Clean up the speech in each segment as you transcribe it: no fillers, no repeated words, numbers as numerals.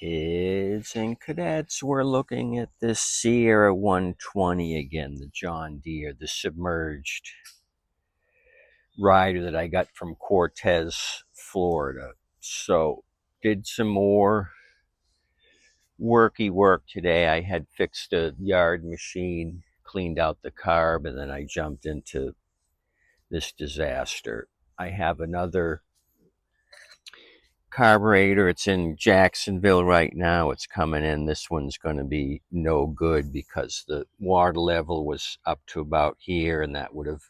Kids and cadets, we're looking at this Sierra 120 again, the John Deere, the submerged rider that I got from Cortez, Florida. So, did some more worky work today. I had fixed a yard machine, cleaned out the carb, and then I jumped into this disaster. I have another carburetor. It's in Jacksonville right now. It's coming in. This one's going to be no good because the water level was up to about here, and that would have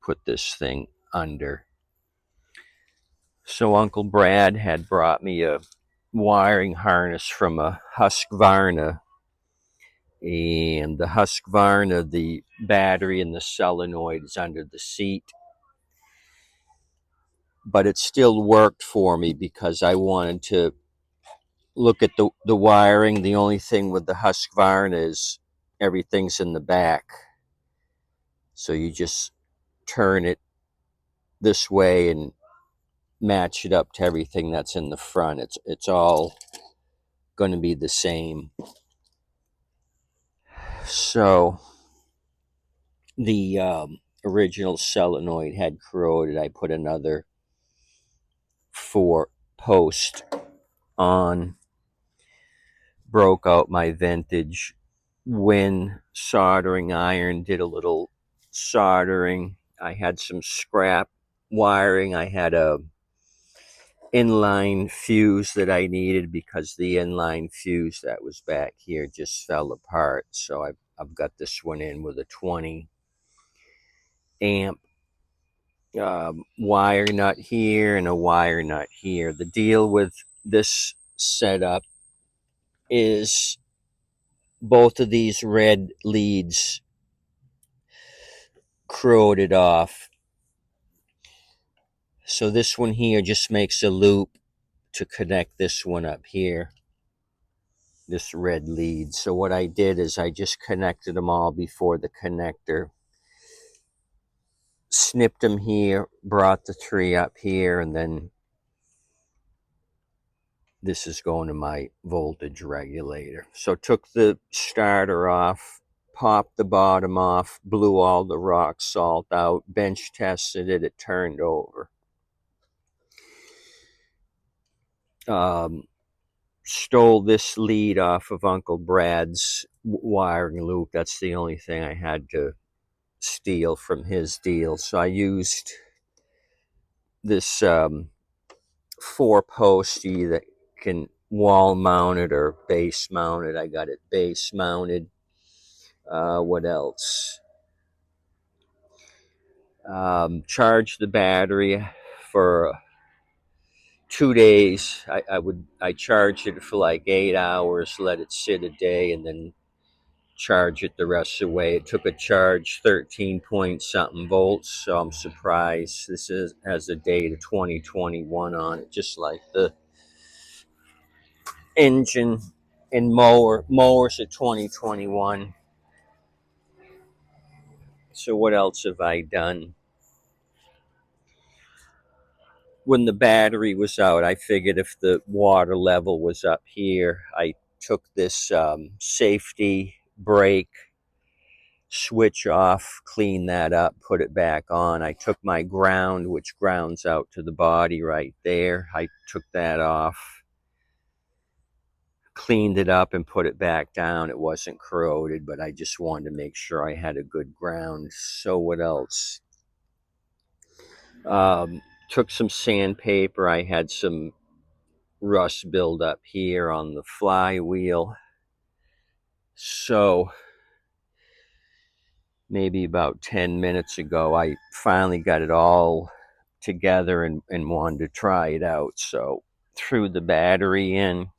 put this thing under. So Uncle Brad had brought me a wiring harness from a Husqvarna, and the Husqvarna, the battery and the solenoid is under the seat, but it still worked for me because I wanted to look at the wiring. The only thing with the Husqvarna is everything's in the back. So you just turn it this way and match it up to everything that's in the front. It's all going to be the same. So the original solenoid had corroded. I put another 4-post on, broke out my vintage Win soldering iron, did a little soldering. I had some scrap wiring. I had a inline fuse that I needed because the inline fuse that was back here just fell apart. So I've got this one in with a 20 amp wire nut here and a wire nut here. The deal with this setup is both of these red leads corroded off. So this one here just makes a loop to connect this one up here, this red lead. So what I did is I just connected them all before the connector, snipped them here, brought the 3 up here, and then this is going to my voltage regulator. So took the starter off, popped the bottom off, blew all the rock salt out, bench tested it, it turned over. Stole this lead off of Uncle Brad's wiring loop. That's the only thing I had to steal from his deal. So I used this 4-post. You either can wall mount it or base mount it. I got it base mounted. What else? Charged the battery for 2 days. I charged it for like 8 hours, let it sit a day, and then charge it the rest of the way. It took a charge 13 point something volts, so I'm surprised. This has a date of 2021 on it, just like the engine and mowers at 2021. So what else have I done? When the battery was out, I figured if the water level was up here, I took this safety brake switch off, clean that up, put it back on. I took my ground, which grounds out to the body right there. I took that off, cleaned it up, and put it back down. It wasn't corroded, but I just wanted to make sure I had a good ground. So what else? Took some sandpaper. I had some rust buildup here on the flywheel. So maybe about 10 minutes ago, I finally got it all together and wanted to try it out. So threw the battery in.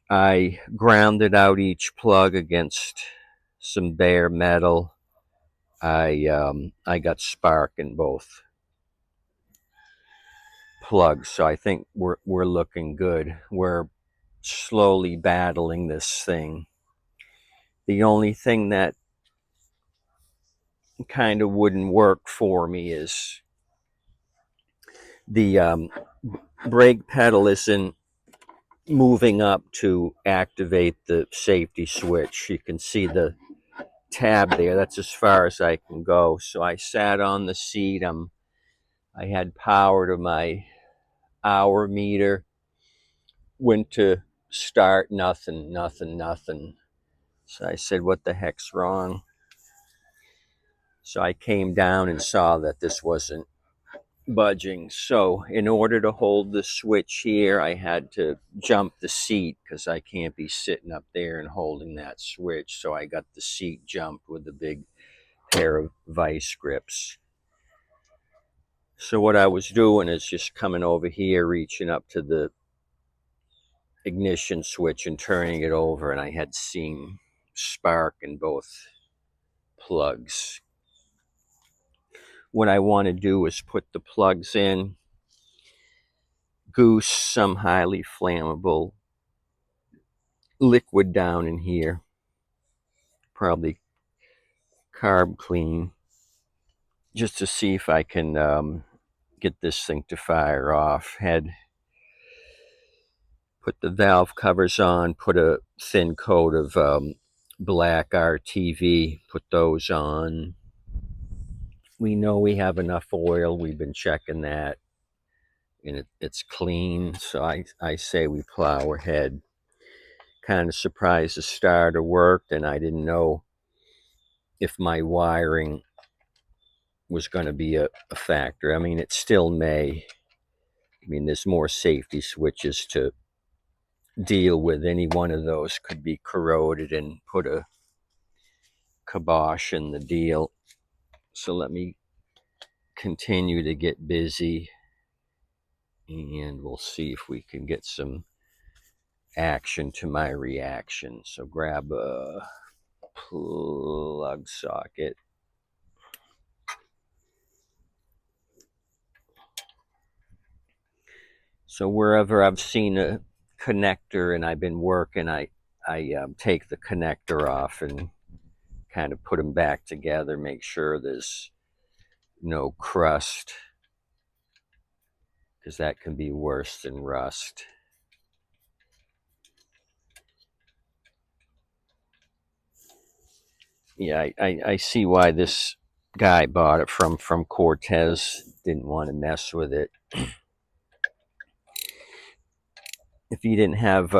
I grounded out each plug against some bare metal. I got spark in both plugs, so I think we're looking good. We're slowly battling this thing. The only thing that kind of wouldn't work for me is the brake pedal isn't moving up to activate the safety switch. You can see the tab there. That's as far as I can go. So I sat on the seat. I had power to my hour meter. Went to start, nothing, nothing, nothing. So I said, what the heck's wrong? So I came down and saw that this wasn't budging. So in order to hold the switch here, I had to jump the seat because I can't be sitting up there and holding that switch. So I got the seat jumped with a big pair of vice grips. So what I was doing is just coming over here, reaching up to the ignition switch and turning it over, and I had seen spark in both plugs. What I want to do is put the plugs in, goose some highly flammable liquid down in here, probably carb clean, just to see if I can get this thing to fire off. Had put the valve covers on, put a thin coat of black RTV, put those on. We know we have enough oil. We've been checking that, and it's clean. So I say we plow ahead. Kind of surprised the starter worked, and I didn't know if my wiring was going to be a factor. I mean, it still may. I mean, there's more safety switches to deal with. Any one of those could be corroded and put a kibosh in the deal. So let me continue to get busy, and we'll see if we can get some action to my reaction. So grab a plug socket. So wherever I've seen a connector and I've been working, I take the connector off and kind of put them back together, make sure there's no crust, because that can be worse than rust. Yeah, I see why this guy bought it from Cortez. Didn't want to mess with it. If he didn't have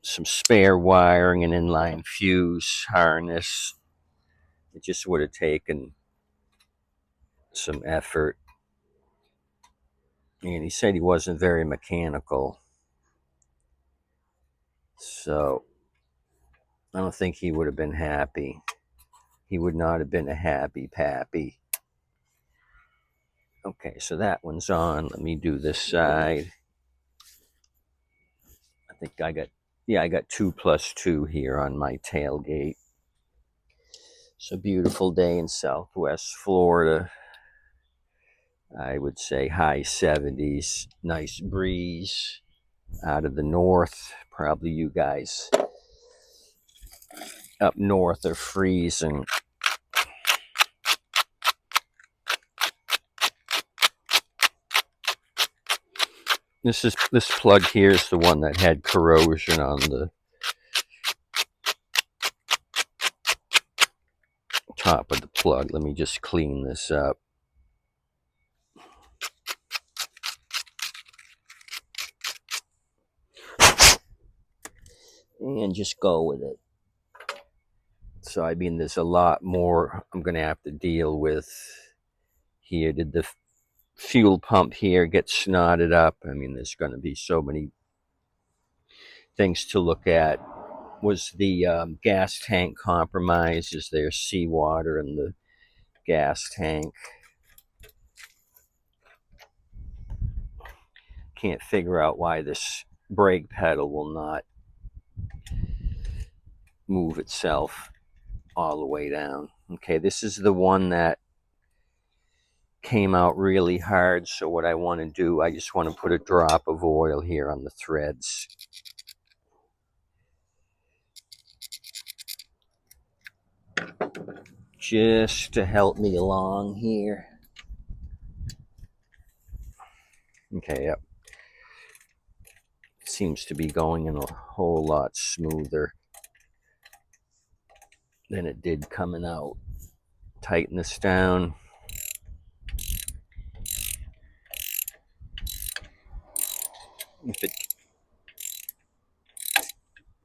some spare wiring, an inline fuse harness, it just would have taken some effort. And he said he wasn't very mechanical, so I don't think he would have been happy. He would not have been a happy pappy. Okay, so that one's on. Let me do this side. I think I got 2 plus 2 here on my tailgate. It's a beautiful day in Southwest Florida. I would say high 70s, nice breeze out of the north. Probably you guys up north are freezing. This plug here is the one that had corrosion on the top of the plug. Let me just clean this up. And just go with it. So I mean, there's a lot more I'm going to have to deal with here. Did the fuel pump here get snotted up? I mean, there's going to be so many things to look at. Was the gas tank compromised? Is there seawater in the gas tank? Can't figure out why this brake pedal will not move itself all the way down. Okay, this is the one that came out really hard. So what I want to do, I just want to put a drop of oil here on the threads. Just to help me along here. Okay, yep. Seems to be going in a whole lot smoother than it did coming out. Tighten this down. If it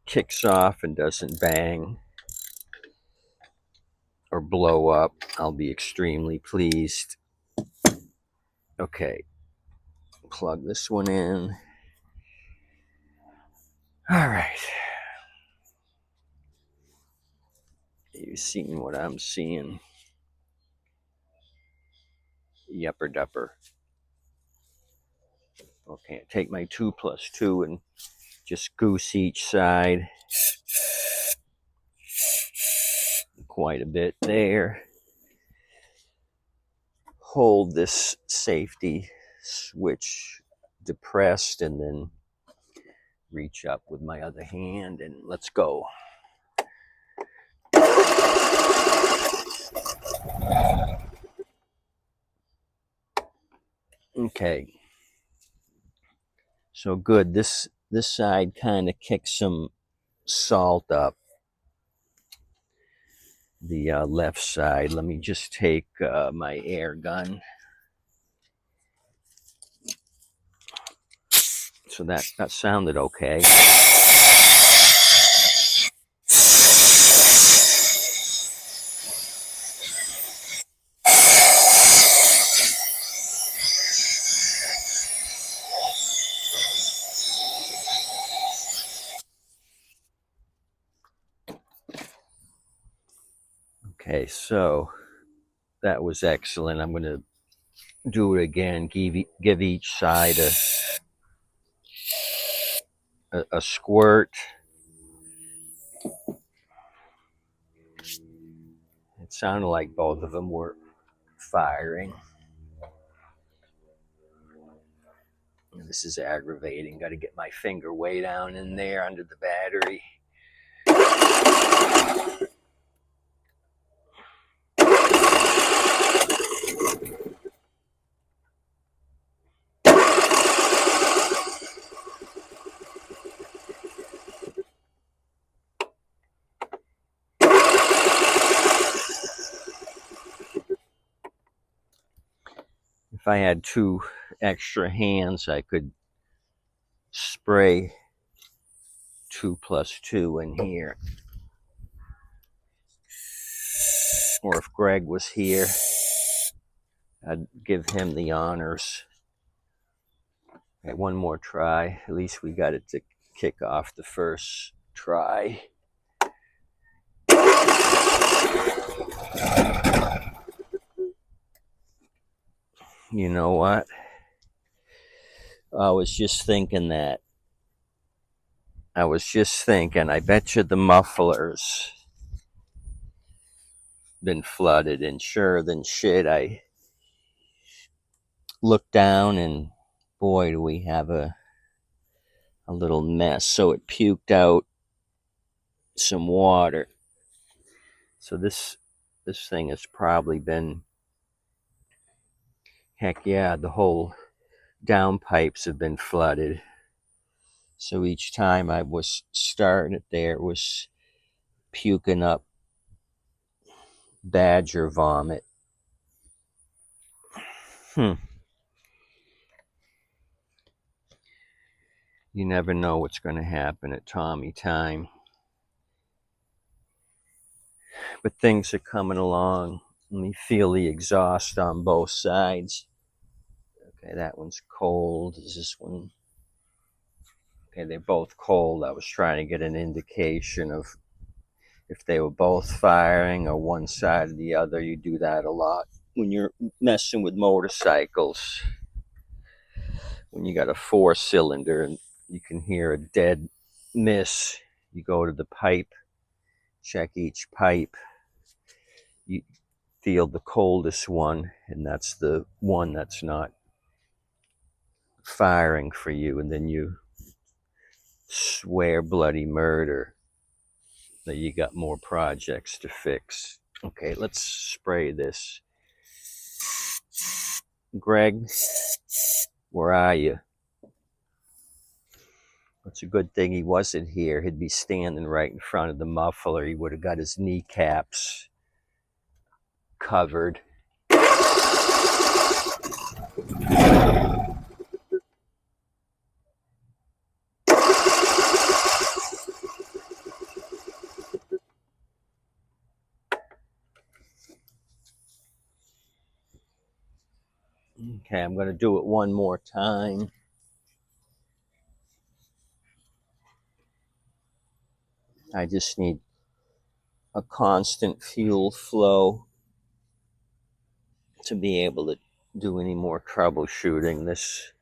kicks off and doesn't bang or blow up, I'll be extremely pleased. Okay, plug this one in. All right. You seeing what I'm seeing? Yupper dupper. Okay, take my 2+2 and just goose each side. Quite a bit there. Hold this safety switch depressed and then reach up with my other hand and let's go. Okay. So good. This side kind of kicks some salt up. The left side. Let me just take my air gun. So that sounded okay. Okay, so that was excellent. I'm going to do it again. Give each side a squirt. It sounded like both of them were firing. This is aggravating. Got to get my finger way down in there under the battery. If I had 2 extra hands, I could spray 2+2 in here. Or if Greg was here, I'd give him the honors. Okay, one more try. At least we got it to kick off the first try. You know what? I was just thinking, I bet you the muffler's been flooded, and sure than shit, I looked down and boy, do we have a little mess. So it puked out some water. So this thing has probably been, heck yeah, the whole downpipes have been flooded. So each time I was starting it there, it was puking up badger vomit. You never know what's going to happen at Tommy time. But things are coming along. Let me feel the exhaust on both sides. Okay, that one's cold. Is this one? Okay, they're both cold. I was trying to get an indication of if they were both firing or one side or the other. You do that a lot when you're messing with motorcycles. When you got a 4-cylinder and you can hear a dead miss, you go to the pipe, check each pipe. You feel the coldest one, and that's the one that's not firing for you, and then you swear bloody murder that you got more projects to fix. Okay, let's spray this. Greg, Where are you? It's a good thing he wasn't here. He'd be standing right in front of the muffler. He would have got his kneecaps covered. Okay, I'm going to do it one more time. I just need a constant fuel flow to be able to do any more troubleshooting. This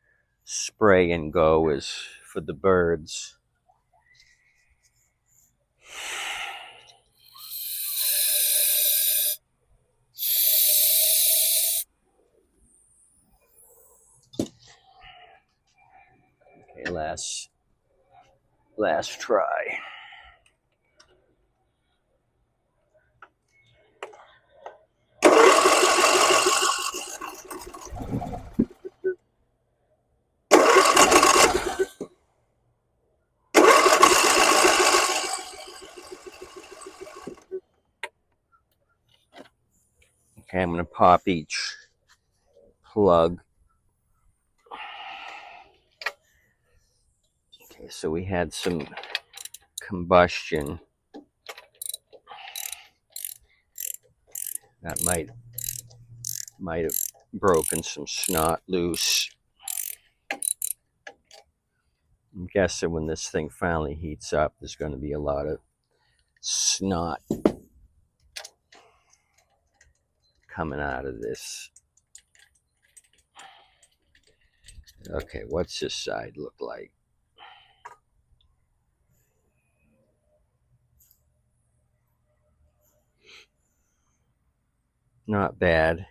spray and go is for the birds. Okay, last try. Okay, I'm going to pop each plug. Okay, so we had some combustion. That might have broken some snot loose. I'm guessing when this thing finally heats up, there's going to be a lot of snot coming out of this. Okay, what's this side look like? Not bad.